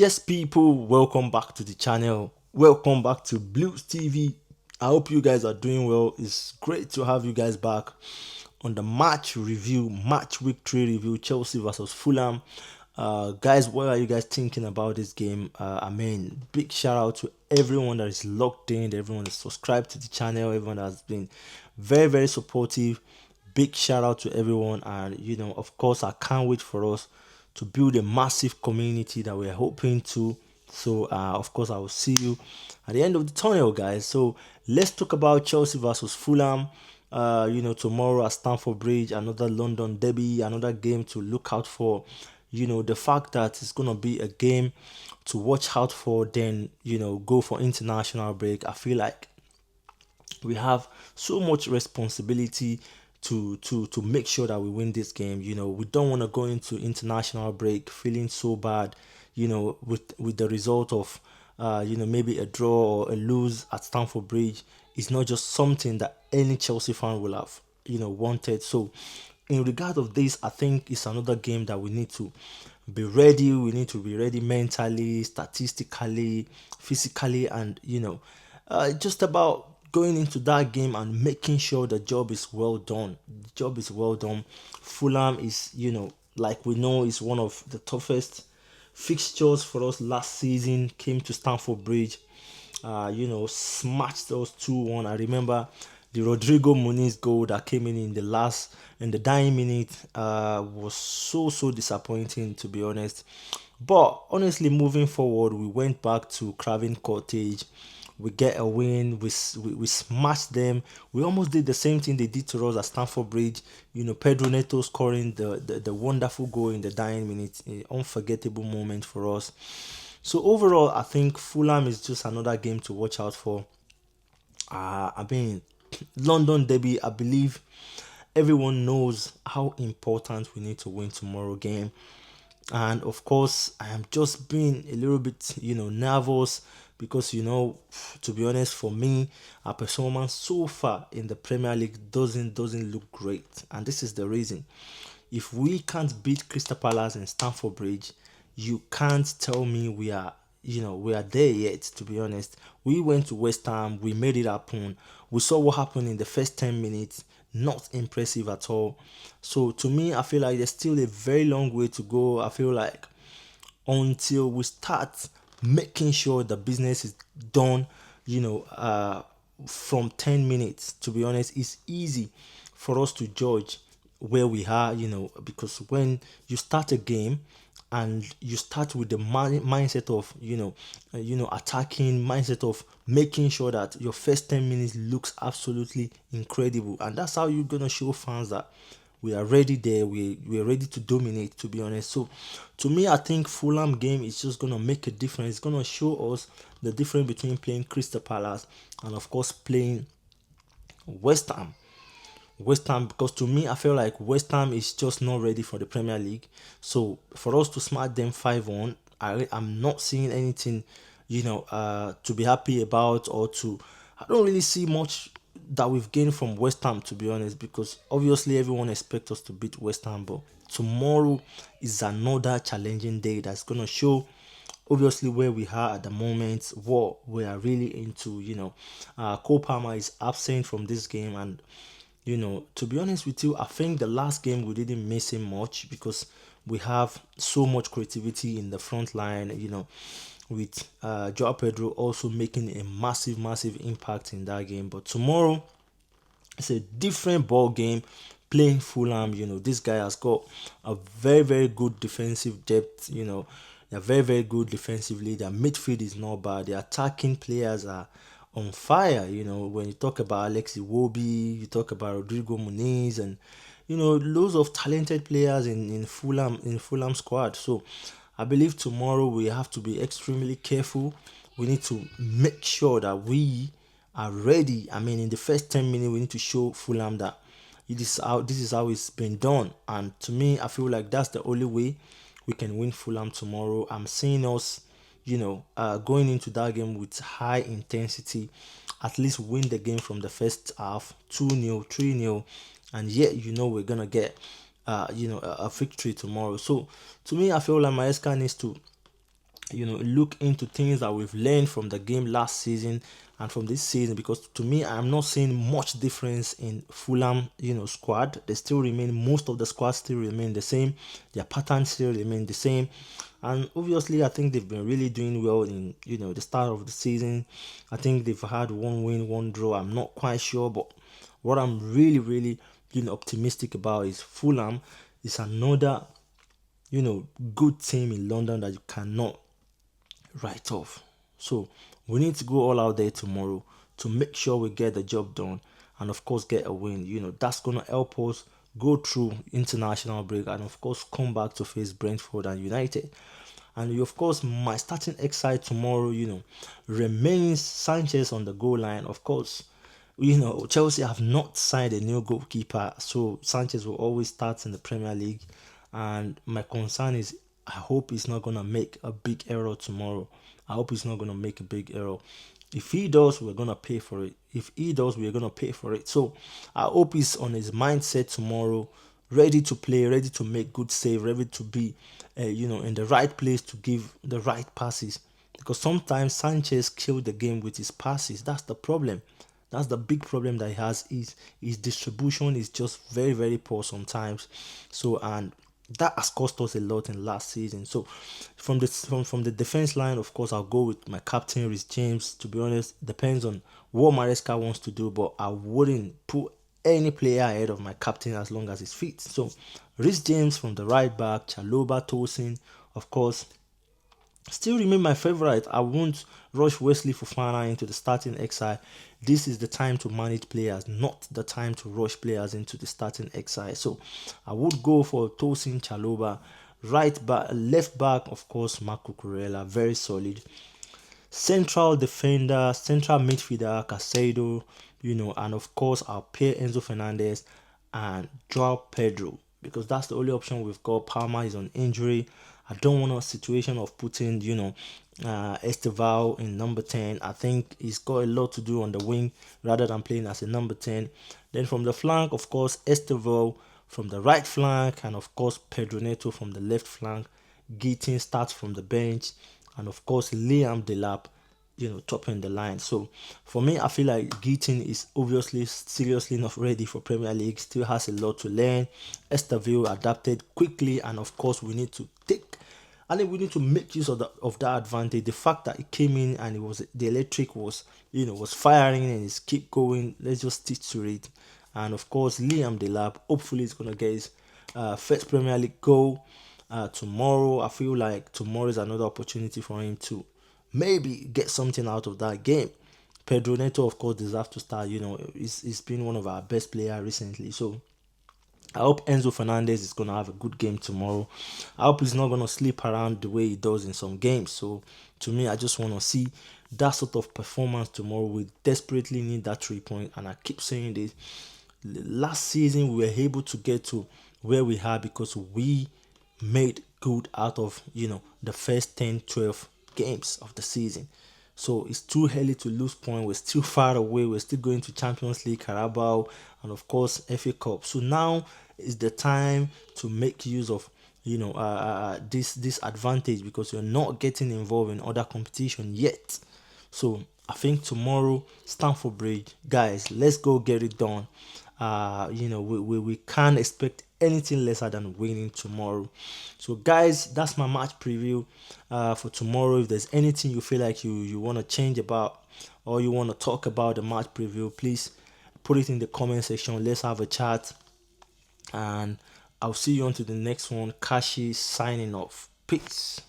Yes, people, welcome back to the channel. Welcome back to Blues TV. I hope you guys are doing well. It's great to have you guys back on the match review, match week 3 review, Chelsea versus Fulham. Guys, what are you guys thinking about this game? Big shout out to everyone that is locked in, everyone that is subscribed to the channel, everyone that has been very, very supportive. Big shout out to everyone, and of course, I can't wait for us to build a massive community that we're hoping to. So, of course, I will see you at the end of the tunnel, guys. So, let's talk about Chelsea versus Fulham. Tomorrow at Stamford Bridge, another London derby, another game to look out for. The fact that it's gonna be a game to watch out for, then go for international break. I feel like we have so much responsibility to make sure that we win this game. We don't want to go into international break feeling so bad, with the result of maybe a draw or a lose at Stamford Bridge. It's not just something that any Chelsea fan will have wanted. So in regard of this, I think it's another game that we need to be ready. We need to be ready mentally, statistically, physically, and just about going into that game and making sure the job is well done. The job is well done. Fulham is, like we know, is one of the toughest fixtures for us last season. Came to Stamford Bridge, smashed us 2-1. I remember the Rodrigo Muniz goal that came in the dying minute, was so disappointing, to be honest. But honestly, moving forward, we went back to Craven Cottage. We get a win. We smashed them. We almost did the same thing they did to us at Stamford Bridge. Pedro Neto scoring the wonderful goal in the dying minute. An unforgettable moment for us. So overall, I think Fulham is just another game to watch out for. London derby. I believe everyone knows how important we need to win tomorrow game. And of course, I am just being a little bit nervous because to be honest, for me, our performance so far in the Premier League doesn't look great, and this is the reason. If we can't beat Crystal Palace and Stamford Bridge, you can't tell me we are there yet. To be honest, we went to West Ham, we made it happen. We saw what happened in the first 10 minutes. Not impressive at all. So to me, I feel like there's still a very long way to go. I feel like until we start making sure the business is done, from 10 minutes, to be honest, it's easy for us to judge where we are, because when you start a game and you start with the mindset of attacking, mindset of making sure that your first 10 minutes looks absolutely incredible, and that's how you're gonna show fans that we are ready there. We are ready to dominate, to be honest. So to me, I think Fulham game is just gonna make a difference. It's gonna show us the difference between playing Crystal Palace and of course playing West Ham. West Ham, because to me, I feel like West Ham is just not ready for the Premier League. So for us to smash them 5-1, I'm not seeing anything, to be happy about, or to. I don't really see much that we've gained from West Ham, to be honest, because obviously everyone expects us to beat West Ham, but tomorrow is another challenging day that's gonna show obviously where we are at the moment, what we are really into. Cole Palmer is absent from this game, and to be honest with you, I think the last game we didn't miss him much because we have so much creativity in the front line, with Joao Pedro also making a massive impact in that game. But tomorrow, it's a different ball game playing Fulham. This guy has got a very good defensive depth. They're very good defensively. Their midfield is not bad. The attacking players are on fire. When you talk about Alexi Iwobi, you talk about Rodrigo Muniz, and loads of talented players in Fulham squad. So I believe tomorrow we have to be extremely careful. We need to make sure that we are ready. In the first 10 minutes, we need to show Fulham that this is how it's been done. And to me, I feel like that's the only way we can win Fulham tomorrow. I'm seeing us, going into that game with high intensity, at least win the game from the first half, 2-0, 3-0, and yet we're gonna get a victory tomorrow. So to me, I feel like Maresca needs to look into things that we've learned from the game last season and from this season, because to me I'm not seeing much difference in Fulham squad. They still remain, most of the squad still remain the same, their patterns still remain the same, and obviously I think they've been really doing well in the start of the season. I think they've had one win, one draw. I'm not quite sure, but what I'm really optimistic about is Fulham is another good team in London that you cannot write off. So we need to go all out there tomorrow to make sure we get the job done and of course get a win. That's gonna help us go through international break and of course come back to face Brentford and United. And of course, my starting exercise tomorrow, remains Sanchez on the goal line. Of course, Chelsea have not signed a new goalkeeper, so Sanchez will always start in the Premier League. And my concern is, I hope he's not gonna make a big error tomorrow. I hope he's not gonna make a big error. If he does, we're gonna pay for it. If he does, we're gonna pay for it. So I hope he's on his mindset tomorrow, ready to play, ready to make good save, ready to be, in the right place to give the right passes. Because sometimes Sanchez killed the game with his passes. That's the problem. That's the big problem that he has. Is his distribution is just very very poor sometimes. So and that has cost us a lot in last season. So from the defense line, of course, I'll go with my captain, Rhys James. To be honest, depends on what Maresca wants to do, but I wouldn't put any player ahead of my captain as long as he's fit. So Rhys James from the right back, Chaloba, Tosin, of course, still remain my favorite. I won't rush Wesley Fofana into the starting XI. This is the time to manage players, not the time to rush players into the starting XI. So I would go for Tosin, Chaloba. Right back, left back, of course, Marco Corella, very solid. Central defender, central midfielder, Casado, and of course our pair Enzo Fernandez and Joao Pedro, because that's the only option we've got. Palmer is on injury. I don't want a situation of putting, Esteval in number 10. I think he's got a lot to do on the wing rather than playing as a number 10. Then from the flank, of course, Esteval from the right flank, and of course Pedro Neto from the left flank. Gittin starts from the bench, and of course Liam Delap, topping the line. So for me, I feel like Gittin is obviously seriously not ready for Premier League. Still has a lot to learn. Estaville adapted quickly, and of course we need to take. I think we need to make use of that advantage. The fact that it came in and it was the electric was firing and it's keep going. Let's just stick to it. And of course, Liam Delap, hopefully, is gonna get his first Premier League goal tomorrow. I feel like tomorrow is another opportunity for him to maybe get something out of that game. Pedro Neto, of course, deserves to start. He's been one of our best players recently. So I hope Enzo Fernandez is going to have a good game tomorrow. I hope he's not going to sleep around the way he does in some games. So, to me, I just want to see that sort of performance tomorrow. We desperately need that 3 point. And I keep saying this. Last season, we were able to get to where we are because we made good out of, the first 10, 12 games of the season. So it's too early to lose point. We're still far away. We're still going to Champions League, Carabao, and of course FA Cup. So now is the time to make use of this advantage because you're not getting involved in other competition yet. So I think tomorrow, Stamford Bridge, guys, let's go get it done. We can't expect anything lesser than winning tomorrow. So guys, that's my match preview for tomorrow. If there's anything you feel like you want to change about or you want to talk about the match preview, please put it in the comment section. Let's have a chat, and I'll see you on to the next one. Kashi signing off. Peace.